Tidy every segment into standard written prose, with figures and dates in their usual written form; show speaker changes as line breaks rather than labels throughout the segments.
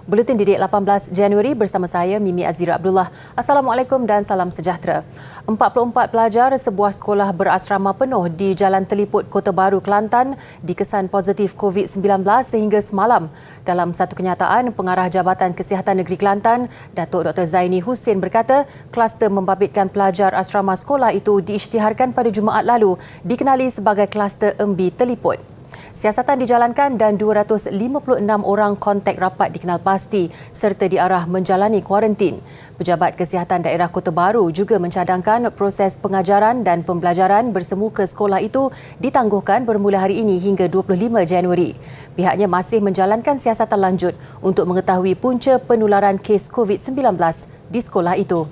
Buletin Didik 18 Januari bersama saya Mimi Azira Abdullah. Assalamualaikum dan salam sejahtera. 44 pelajar sebuah sekolah berasrama penuh di Jalan Teliput, Kota Baru, Kelantan dikesan positif COVID-19 sehingga semalam. Dalam satu kenyataan, Pengarah Jabatan Kesihatan Negeri Kelantan, Datuk Dr. Zaini Husin berkata, kluster membabitkan pelajar asrama sekolah itu diisytiharkan pada Jumaat lalu dikenali sebagai kluster Embi Teliput. Siasatan dijalankan dan 256 orang kontak rapat dikenal pasti serta diarah menjalani kuarantin. Pejabat Kesihatan Daerah Kota Baru juga mencadangkan proses pengajaran dan pembelajaran bersemuka sekolah itu ditangguhkan bermula hari ini hingga 25 Januari. Pihaknya masih menjalankan siasatan lanjut untuk mengetahui punca penularan kes COVID-19 di sekolah itu.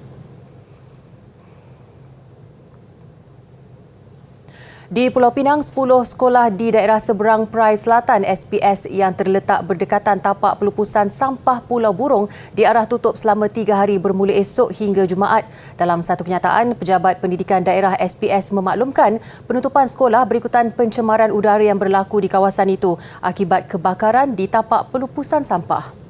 Di Pulau Pinang, 10 sekolah di daerah seberang Perai Selatan SPS yang terletak berdekatan tapak pelupusan sampah Pulau Burung diarah tutup selama 3 hari bermula esok hingga Jumaat. Dalam satu kenyataan, Pejabat Pendidikan Daerah SPS memaklumkan penutupan sekolah berikutan pencemaran udara yang berlaku di kawasan itu akibat kebakaran di tapak pelupusan sampah.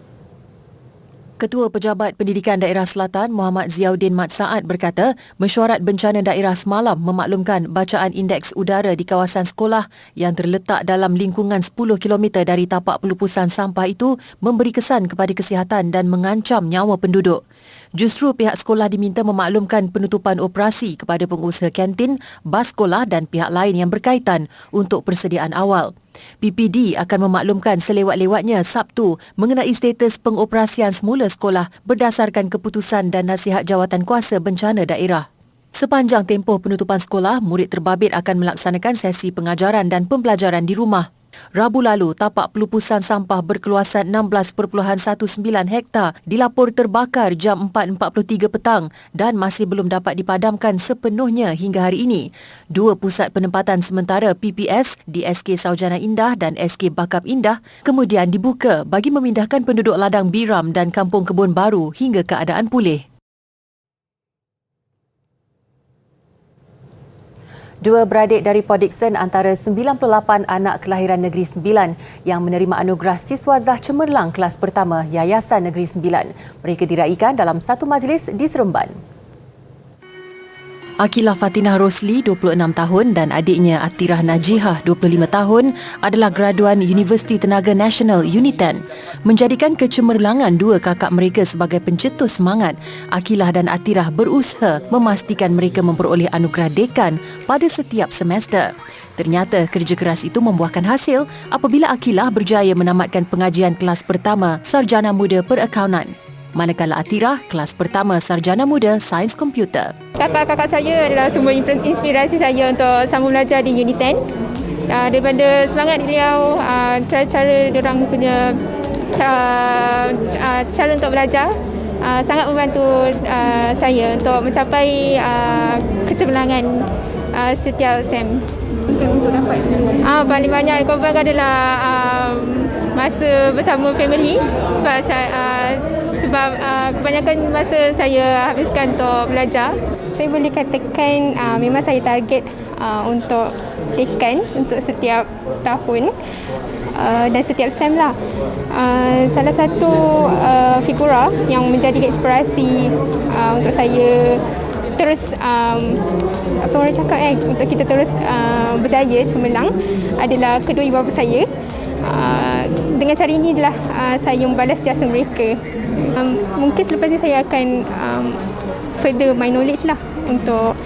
Ketua Pejabat Pendidikan Daerah Selatan Muhammad Ziauddin Mat Saad berkata, Mesyuarat Bencana Daerah semalam memaklumkan bacaan indeks udara di kawasan sekolah yang terletak dalam lingkungan 10 km dari tapak pelupusan sampah itu memberi kesan kepada kesihatan dan mengancam nyawa penduduk. Justru pihak sekolah diminta memaklumkan penutupan operasi kepada pengusaha kantin, bas sekolah dan pihak lain yang berkaitan untuk persediaan awal. PPD akan memaklumkan selewat-lewatnya Sabtu mengenai status pengoperasian semula sekolah berdasarkan keputusan dan nasihat Jawatankuasa Bencana Daerah. Sepanjang tempoh penutupan sekolah, murid terbabit akan melaksanakan sesi pengajaran dan pembelajaran di rumah. Rabu lalu, tapak pelupusan sampah berkeluasan 16.19 hektar dilapor terbakar jam 4.43 petang dan masih belum dapat dipadamkan sepenuhnya hingga hari ini. 2 pusat penempatan sementara PPS di SK Saujana Indah dan SK Bakap Indah kemudian dibuka bagi memindahkan penduduk ladang Biram dan Kampung Kebun Baru hingga keadaan pulih. 2 beradik dari Port Dickson antara 98 anak kelahiran Negeri Sembilan yang menerima anugerah Siswa Zah Cemerlang kelas pertama Yayasan Negeri Sembilan. Mereka diraikan dalam satu majlis di Seremban. Akilah Fatinah Rosli, 26 tahun dan adiknya Atirah Najihah, 25 tahun adalah graduan Universiti Tenaga Nasional UNITEN. Menjadikan kecemerlangan 2 kakak mereka sebagai pencetus semangat, Akilah dan Atirah berusaha memastikan mereka memperoleh anugerah dekan pada setiap semester. Ternyata kerja keras itu membuahkan hasil apabila Akilah berjaya menamatkan pengajian kelas pertama Sarjana Muda Perakaunan. Manakala Atirah kelas pertama Sarjana Muda Sains Komputer.
Kakak-kakak saya adalah sumber inspirasi saya untuk sambung belajar di UNITEN. Daripada semangat beliau, cara-cara diorang punya cara untuk belajar sangat membantu saya untuk mencapai kecemerlangan setiap SEM. Untuk dapat paling banyak korban adalah masa bersama family sebab kebanyakan masa saya habiskan untuk belajar. Saya boleh katakan memang saya target untuk dekan untuk setiap tahun dan setiap SEM lah. Salah satu figura yang menjadi inspirasi untuk saya terus apa orang cakap untuk kita terus berjaya cemerlang adalah kedua ibu bapa saya. Dengan cara ini adalah saya membalas jasa mereka. Mungkin selepas ini saya akan further my knowledge lah untuk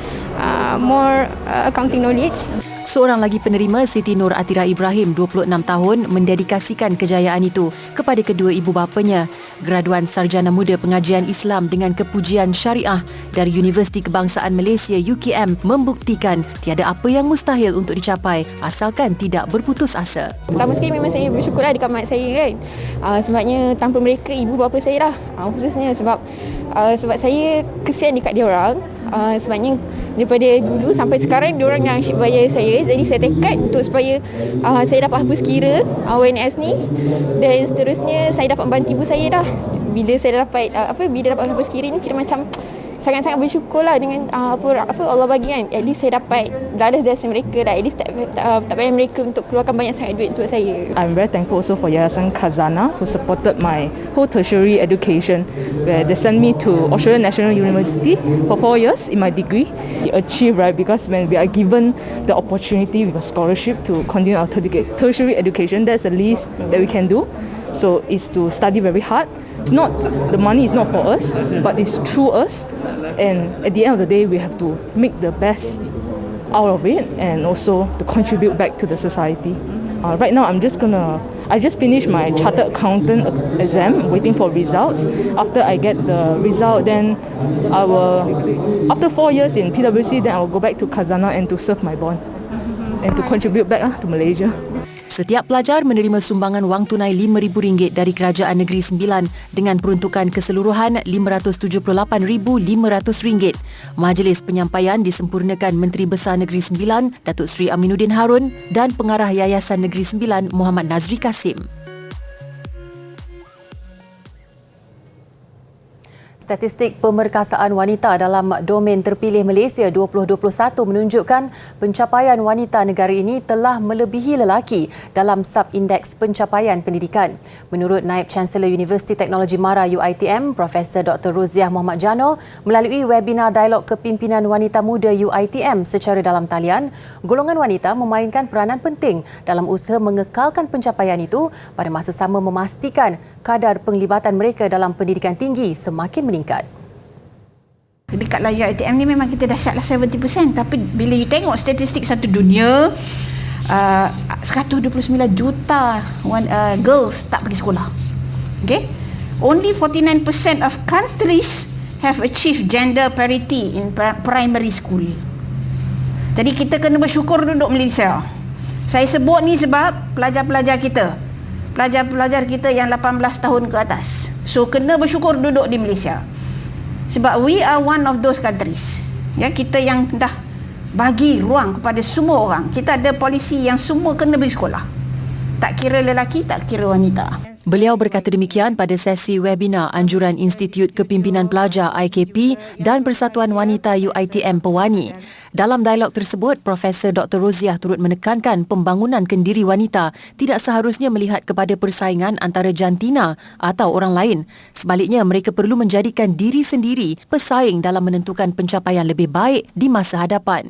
more accounting knowledge.
Seorang lagi penerima, Siti Nur Atira Ibrahim, 26 tahun, mendedikasikan kejayaan itu kepada kedua ibu bapanya. Graduan Sarjana Muda Pengajian Islam dengan kepujian syariah dari Universiti Kebangsaan Malaysia UKM membuktikan tiada apa yang mustahil untuk dicapai asalkan tidak berputus asa.
Pertama sekali memang saya bersyukurlah dekat mak saya kan. Sebabnya tanpa mereka ibu bapa saya lah. Khususnya sebab saya kesian dekat dia orang. Sebabnya daripada dulu sampai sekarang diorang yang asyik bayar saya. Jadi saya tekad untuk supaya saya dapat hapus kira WNS ni dan seterusnya saya dapat bantu ibu saya dah. Bila saya dapat bila dapat hapus kira ni kira macam sangat-sangat bersyukur lah dengan apa Allah bagi kan. At least saya dapat balas jasa mereka lah. At least tak payah mereka untuk keluarkan banyak sangat duit untuk saya.
I'm very thankful also for Yayasan Khazanah who supported my whole tertiary education, where they sent me to Australian National University for 4 years in my degree. We achieve, right, because when we are given the opportunity with a scholarship to continue our tertiary education, that's the least that we can do. So it's to study very hard. It's not, the money is not for us, but it's through us. And at the end of the day, we have to make the best out of it and also to contribute back to the society. Right now, I just finished my chartered accountant exam, waiting for results. After I get the result, then after 4 years in PwC, then I will go back to Khazanah and to serve my bond and to contribute back to Malaysia.
Setiap pelajar menerima sumbangan wang tunai RM5,000 dari Kerajaan Negeri Sembilan dengan peruntukan keseluruhan RM578,500. Majlis penyampaian disempurnakan Menteri Besar Negeri Sembilan, Datuk Seri Aminuddin Harun dan Pengarah Yayasan Negeri Sembilan, Muhammad Nazri Kasim. Statistik pemerkasaan wanita dalam domen terpilih Malaysia 2021 menunjukkan pencapaian wanita negara ini telah melebihi lelaki dalam sub-indeks pencapaian pendidikan. Menurut Naib Chancellor Universiti Teknologi Mara UiTM, Profesor Dr. Roziah Muhammad Jano, melalui webinar Dialog Kepimpinan Wanita Muda UiTM secara dalam talian, golongan wanita memainkan peranan penting dalam usaha mengekalkan pencapaian itu pada masa sama memastikan kadar penglibatan mereka dalam pendidikan tinggi semakin meningkat.
Dekat layar ATM ni memang kita dahsyatlah 70%, tapi bila you tengok statistik satu dunia, 129 juta girls tak pergi sekolah. Okay? Only 49% of countries have achieved gender parity in primary school. Jadi kita kena bersyukur duduk Malaysia. Saya sebut ni sebab pelajar-pelajar kita yang 18 tahun ke atas. So kena bersyukur duduk di Malaysia. Sebab we are one of those countries. Ya, kita yang dah bagi ruang kepada semua orang. Kita ada polisi yang semua kena pergi sekolah. Tak kira lelaki, tak kira wanita.
Beliau berkata demikian pada sesi webinar anjuran Institut Kepimpinan Pelajar IKP dan Persatuan Wanita UiTM Pewani. Dalam dialog tersebut, Profesor Dr. Roziah turut menekankan pembangunan kendiri wanita tidak seharusnya melihat kepada persaingan antara jantina atau orang lain. Sebaliknya, mereka perlu menjadikan diri sendiri pesaing dalam menentukan pencapaian lebih baik di masa hadapan.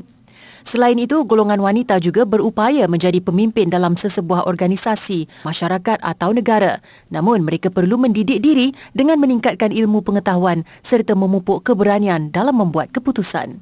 Selain itu, golongan wanita juga berupaya menjadi pemimpin dalam sesebuah organisasi, masyarakat atau negara. Namun, mereka perlu mendidik diri dengan meningkatkan ilmu pengetahuan serta memupuk keberanian dalam membuat keputusan.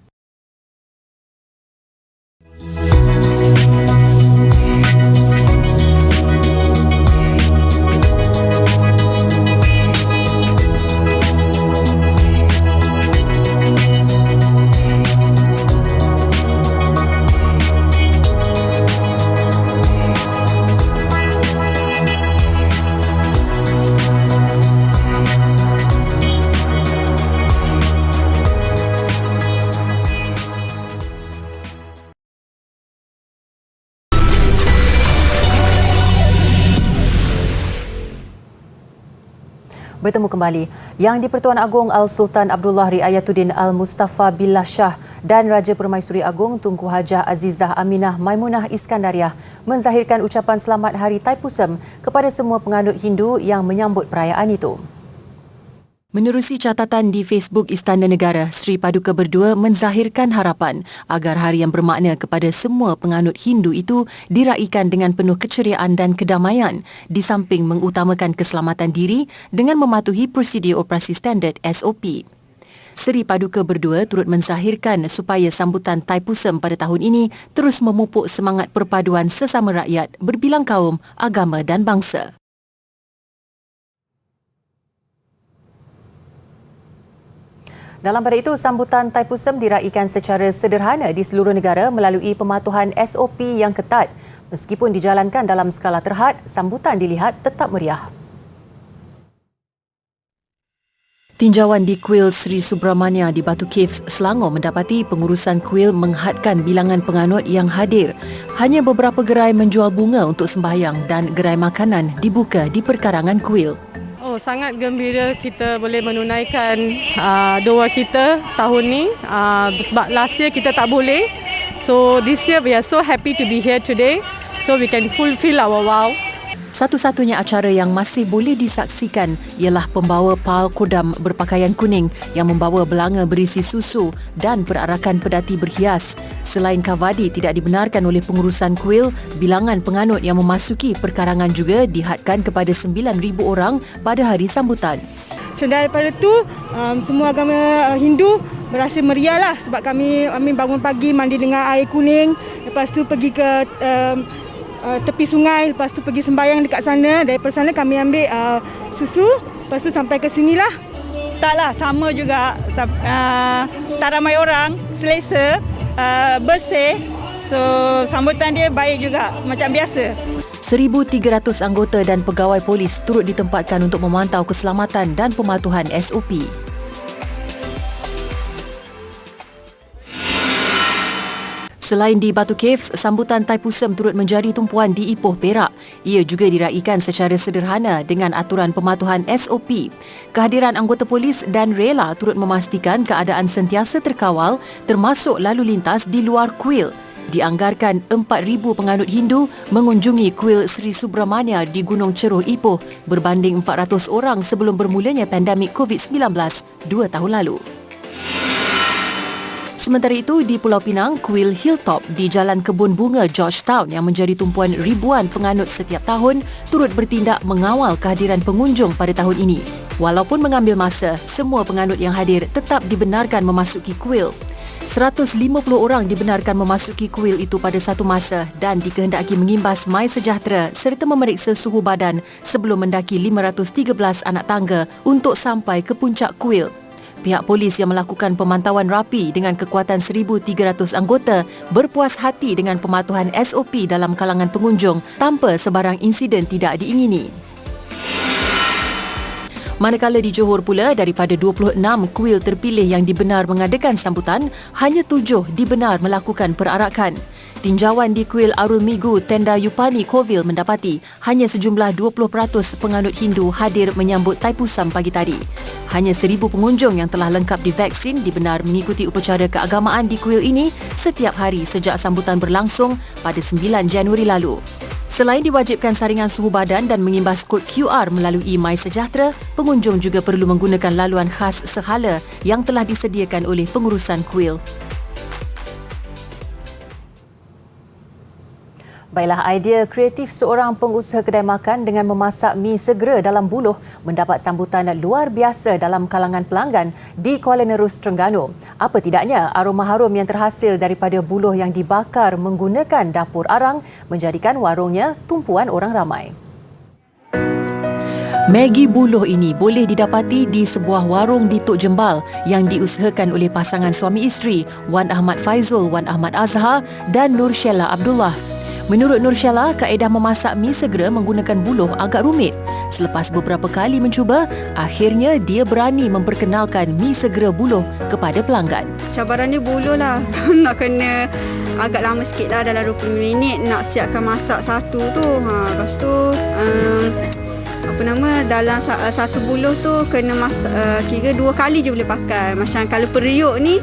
Bertemu kembali. Yang di-Pertuan Agong Al-Sultan Abdullah Riayatuddin Al-Mustafa Billah Shah dan Raja Permaisuri Agong Tunku Hajah Azizah Aminah Maimunah Iskandariah menzahirkan ucapan selamat Hari Taipusam kepada semua penganut Hindu yang menyambut perayaan itu. Menerusi catatan di Facebook Istana Negara, Seri Paduka Berdua menzahirkan harapan agar hari yang bermakna kepada semua penganut Hindu itu diraikan dengan penuh keceriaan dan kedamaian di samping mengutamakan keselamatan diri dengan mematuhi prosedur operasi standard SOP. Seri Paduka Berdua turut menzahirkan supaya sambutan Taipusam pada tahun ini terus memupuk semangat perpaduan sesama rakyat berbilang kaum, agama dan bangsa. Dalam pada itu, sambutan Taipusam diraikan secara sederhana di seluruh negara melalui pematuhan SOP yang ketat. Meskipun dijalankan dalam skala terhad, sambutan dilihat tetap meriah. Tinjauan di Kuil Sri Subramania di Batu Caves, Selangor mendapati pengurusan kuil menghadkan bilangan penganut yang hadir. Hanya beberapa gerai menjual bunga untuk sembahyang dan gerai makanan dibuka di perkarangan kuil.
Oh, sangat gembira kita boleh menunaikan doa kita tahun ni sebab last year kita tak boleh. So this year we are so happy to be here today so we can fulfill our vow.
Satu-satunya acara yang masih boleh disaksikan ialah pembawa Pal Kodam berpakaian kuning yang membawa belanga berisi susu dan perarakan pedati berhias. Selain Kavadi tidak dibenarkan oleh pengurusan kuil, bilangan penganut yang memasuki perkarangan juga dihadkan kepada 9,000 orang pada hari sambutan.
So daripada tu semua agama Hindu berasa meriah lah sebab kami bangun pagi mandi dengan air kuning, lepas tu pergi ke tepi sungai, lepas tu pergi sembahyang dekat sana. Daripada sana kami ambil susu, lepas tu sampai ke sinilah.
Taklah, sama juga. Tak ramai orang, selesa, bersih. So sambutan dia baik juga, macam biasa.
1,300 anggota dan pegawai polis turut ditempatkan untuk memantau keselamatan dan pematuhan SOP. Selain di Batu Caves, sambutan Thaipusam turut menjadi tumpuan di Ipoh, Perak. Ia juga diraikan secara sederhana dengan aturan pematuhan SOP. Kehadiran anggota polis dan rela turut memastikan keadaan sentiasa terkawal termasuk lalu lintas di luar kuil. Dianggarkan 4,000 penganut Hindu mengunjungi kuil Sri Subramania di Gunung Ceroh, Ipoh berbanding 400 orang sebelum bermulanya pandemik COVID-19 2 tahun lalu. Sementara itu, di Pulau Pinang, kuil Hilltop di Jalan Kebun Bunga Georgetown yang menjadi tumpuan ribuan penganut setiap tahun turut bertindak mengawal kehadiran pengunjung pada tahun ini. Walaupun mengambil masa, semua penganut yang hadir tetap dibenarkan memasuki kuil. 150 orang dibenarkan memasuki kuil itu pada satu masa dan dikehendaki mengimbas mai sejahtera serta memeriksa suhu badan sebelum mendaki 513 anak tangga untuk sampai ke puncak kuil. Pihak polis yang melakukan pemantauan rapi dengan kekuatan 1,300 anggota berpuas hati dengan pematuhan SOP dalam kalangan pengunjung tanpa sebarang insiden tidak diingini. Manakala di Johor pula, daripada 26 kuil terpilih yang dibenar mengadakan sambutan, hanya 7 dibenar melakukan perarakan. Tinjauan di kuil Arul Migu Tenda Yupani Kovil mendapati hanya sejumlah 20% penganut Hindu hadir menyambut Thaipusam pagi tadi. Hanya 1,000 pengunjung yang telah lengkap divaksin dibenar mengikuti upacara keagamaan di kuil ini setiap hari sejak sambutan berlangsung pada 9 Januari lalu. Selain diwajibkan saringan suhu badan dan mengimbas kod QR melalui My Sejahtera, pengunjung juga perlu menggunakan laluan khas sehala yang telah disediakan oleh pengurusan kuil. Baiklah, idea kreatif seorang pengusaha kedai makan dengan memasak mi segera dalam buluh mendapat sambutan luar biasa dalam kalangan pelanggan di Kuala Nerus, Terengganu. Apa tidaknya, aroma harum yang terhasil daripada buluh yang dibakar menggunakan dapur arang menjadikan warungnya tumpuan orang ramai. Maggi buluh ini boleh didapati di sebuah warung di Tok Jembal yang diusahakan oleh pasangan suami isteri Wan Ahmad Faizul, Wan Ahmad Azhar dan Nur Sheila Abdullah. Menurut Nur Sheila, kaedah memasak mi segera menggunakan buluh agak rumit. Selepas beberapa kali mencuba, akhirnya dia berani memperkenalkan mi segera buluh kepada pelanggan.
Cabaran dia buluh lah. Nak kena agak lama sikit lah, dalam 20 minit nak siapkan masak satu tu. Lepas tu dalam satu buluh tu kena masak kira 2 kali je boleh pakai. Macam kalau periuk ni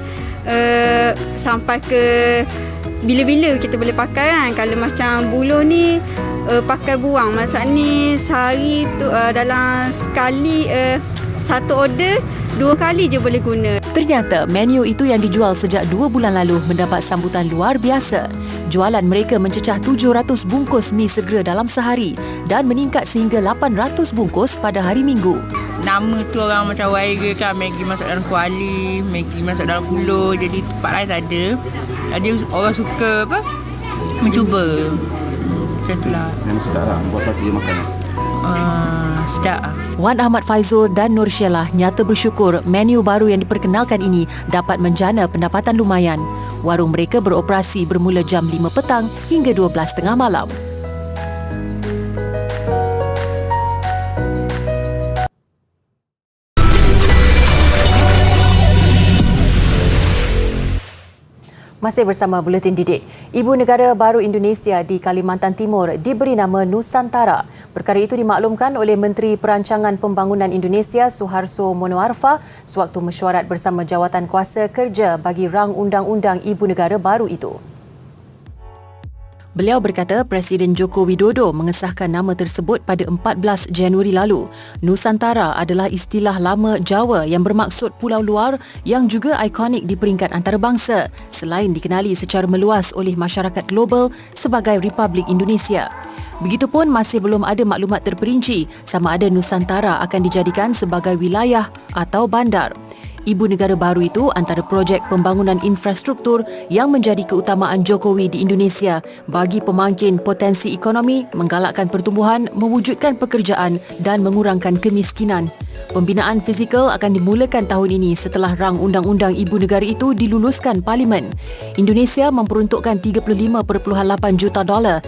sampai ke bila-bila kita boleh pakai kan. Kalau macam buluh ni pakai buang. Masak ni sehari tu dalam sekali satu order 2 kali je boleh guna.
Ternyata menu itu yang dijual sejak 2 bulan lalu mendapat sambutan luar biasa. Jualan mereka mencecah 700 bungkus mi segera dalam sehari dan meningkat sehingga 800 bungkus pada hari Minggu.
Nama tu orang macam viral kan, Maggi masak dalam kuali, Maggi masak dalam buluh, jadi tempat lain tak ada. Jadi orang suka mencuba. Macam itulah.
Memang sedap lah buat satu je makan.
Sedap.
Wan Ahmad Faizul dan Nur Sheila nyata bersyukur menu baru yang diperkenalkan ini dapat menjana pendapatan lumayan. Warung mereka beroperasi bermula jam 5 petang hingga 12.30 malam. Masih bersama Buletin Didik. Ibu Negara Baru Indonesia di Kalimantan Timur diberi nama Nusantara. Perkara itu dimaklumkan oleh Menteri Perancangan Pembangunan Indonesia Suharso Monoarfa sewaktu mesyuarat bersama Jawatan Kuasa Kerja bagi rang undang-undang Ibu Negara baru itu. Beliau berkata Presiden Joko Widodo mengesahkan nama tersebut pada 14 Januari lalu. Nusantara adalah istilah lama Jawa yang bermaksud pulau luar yang juga ikonik di peringkat antarabangsa selain dikenali secara meluas oleh masyarakat global sebagai Republik Indonesia. Begitupun masih belum ada maklumat terperinci sama ada Nusantara akan dijadikan sebagai wilayah atau bandar. Ibu Negara baru itu antara projek pembangunan infrastruktur yang menjadi keutamaan Jokowi di Indonesia bagi pemangkin potensi ekonomi, menggalakkan pertumbuhan, mewujudkan pekerjaan dan mengurangkan kemiskinan. Pembinaan fizikal akan dimulakan tahun ini setelah rang undang-undang Ibu Negara itu diluluskan Parlimen. Indonesia memperuntukkan $35.8 juta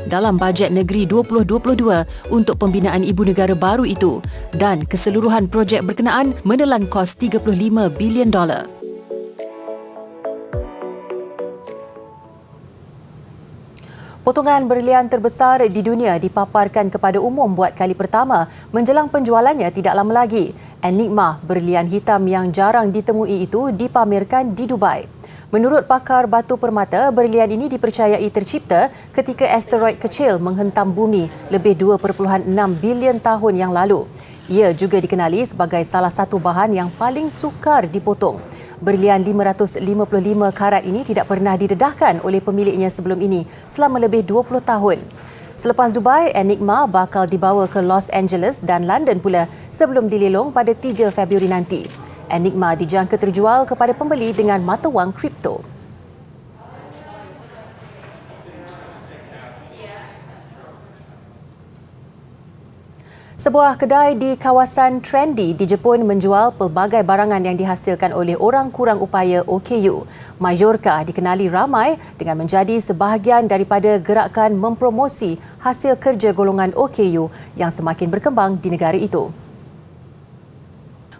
dalam bajet negeri 2022 untuk pembinaan Ibu Negara baru itu dan keseluruhan projek berkenaan menelan kos $35 bilion. Potongan berlian terbesar di dunia dipaparkan kepada umum buat kali pertama menjelang penjualannya tidak lama lagi. Enigma berlian hitam yang jarang ditemui itu dipamerkan di Dubai. Menurut pakar batu permata, berlian ini dipercayai tercipta ketika asteroid kecil menghentam bumi lebih 2.6 bilion tahun yang lalu. Ia juga dikenali sebagai salah satu bahan yang paling sukar dipotong. Berlian 555 karat ini tidak pernah didedahkan oleh pemiliknya sebelum ini selama lebih 20 tahun. Selepas Dubai, Enigma bakal dibawa ke Los Angeles dan London pula sebelum dilelong pada 3 Februari nanti. Enigma dijangka terjual kepada pembeli dengan mata wang kripto. Sebuah kedai di kawasan trendy di Jepun menjual pelbagai barangan yang dihasilkan oleh orang kurang upaya OKU. Mallorca dikenali ramai dengan menjadi sebahagian daripada gerakan mempromosi hasil kerja golongan OKU yang semakin berkembang di negara itu.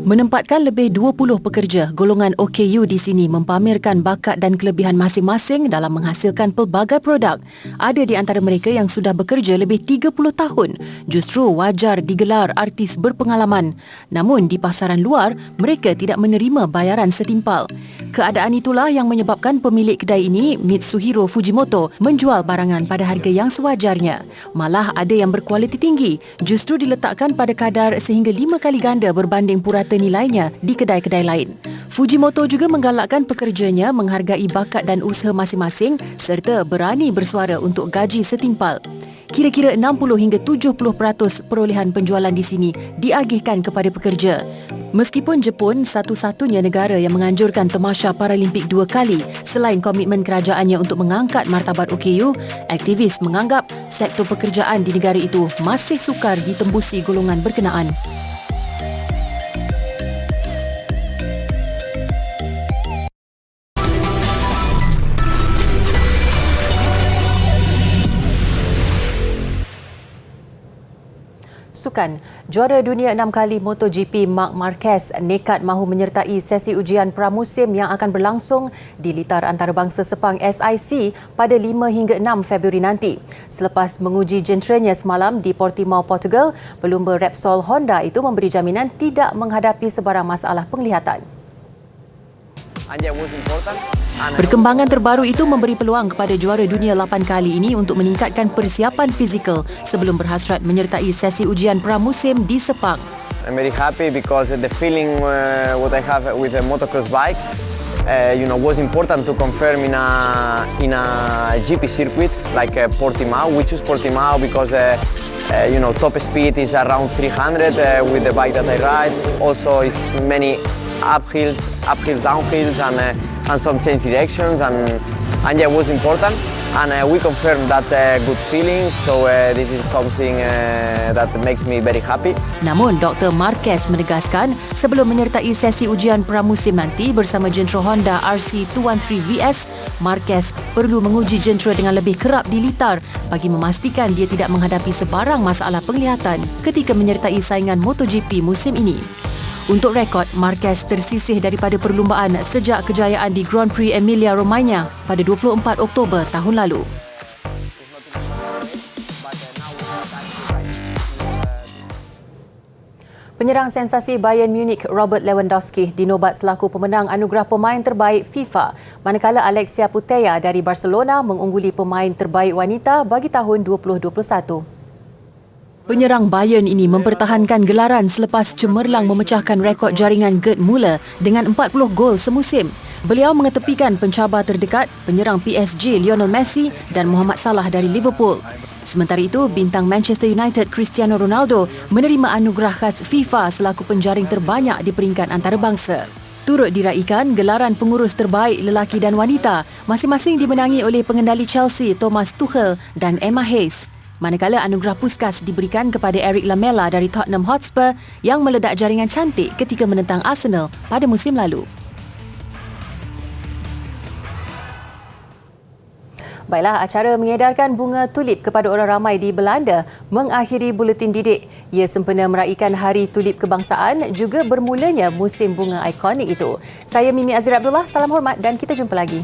Menempatkan lebih 20 pekerja, golongan OKU di sini mempamerkan bakat dan kelebihan masing-masing dalam menghasilkan pelbagai produk. Ada di antara mereka yang sudah bekerja lebih 30 tahun. Justru wajar digelar artis berpengalaman. Namun di pasaran luar, mereka tidak menerima bayaran setimpal. Keadaan itulah yang menyebabkan pemilik kedai ini, Mitsuhiro Fujimoto, menjual barangan pada harga yang sewajarnya. Malah ada yang berkualiti tinggi, justru diletakkan pada kadar sehingga 5 kali ganda berbanding purata nilainya di kedai-kedai lain. Fujimoto juga menggalakkan pekerjanya menghargai bakat dan usaha masing-masing serta berani bersuara untuk gaji setimpal. Kira-kira 60 hingga 70% perolehan penjualan di sini diagihkan kepada pekerja. Meskipun Jepun satu-satunya negara yang menganjurkan tamasya Paralimpik 2 kali selain komitmen kerajaannya untuk mengangkat martabat OKU, aktivis menganggap sektor pekerjaan di negara itu masih sukar ditembusi golongan berkenaan. Sukan, juara dunia 6 kali MotoGP Marc Marquez nekat mahu menyertai sesi ujian pramusim yang akan berlangsung di litar antarabangsa Sepang SIC pada 5 hingga 6 Februari nanti. Selepas menguji jenteranya semalam di Portimao, Portugal, pelumba Repsol Honda itu memberi jaminan tidak menghadapi sebarang masalah penglihatan. Perkembangan terbaru itu memberi peluang kepada juara dunia 8 kali ini untuk meningkatkan persiapan fizikal sebelum berhasrat menyertai sesi ujian pramusim di Sepang.
I'm very happy because the feeling what I have with a motocross bike was important to confirm in a GP circuit like Portimao. We choose Portimao because top speed is around 300 with the bike that I ride. Also, it's many uphills, downhills, and some change directions, and yeah, it was important. And we confirmed that good feeling, so this is something that makes me very happy.
Namun, Dr. Marquez menegaskan sebelum menyertai sesi ujian pramusim nanti bersama jentera Honda RC213VS, Marquez perlu menguji jentera dengan lebih kerap di litar bagi memastikan dia tidak menghadapi sebarang masalah penglihatan ketika menyertai saingan MotoGP musim ini. Untuk rekod, Marquez tersisih daripada perlumbaan sejak kejayaan di Grand Prix Emilia-Romagna pada 24 Oktober tahun lalu. Penyerang sensasi Bayern Munich Robert Lewandowski dinobat selaku pemenang anugerah pemain terbaik FIFA, manakala Alexia Putellas dari Barcelona mengungguli pemain terbaik wanita bagi tahun 2021. Penyerang Bayern ini mempertahankan gelaran selepas cemerlang memecahkan rekod jaringan Gerd Müller dengan 40 gol semusim. Beliau mengetepikan pencabar terdekat penyerang PSG Lionel Messi dan Mohamed Salah dari Liverpool. Sementara itu, bintang Manchester United Cristiano Ronaldo menerima anugerah khas FIFA selaku penjaring terbanyak di peringkat antarabangsa. Turut diraikan gelaran pengurus terbaik lelaki dan wanita masing-masing dimenangi oleh pengendali Chelsea Thomas Tuchel dan Emma Hayes. Manakala anugerah Puskas diberikan kepada Eric Lamela dari Tottenham Hotspur yang meledak jaringan cantik ketika menentang Arsenal pada musim lalu. Baiklah, acara mengedarkan bunga tulip kepada orang ramai di Belanda mengakhiri buletin didik. Ia sempena meraikan Hari Tulip Kebangsaan juga bermulanya musim bunga ikonik itu. Saya Mimi Azira Abdullah, salam hormat dan kita jumpa lagi.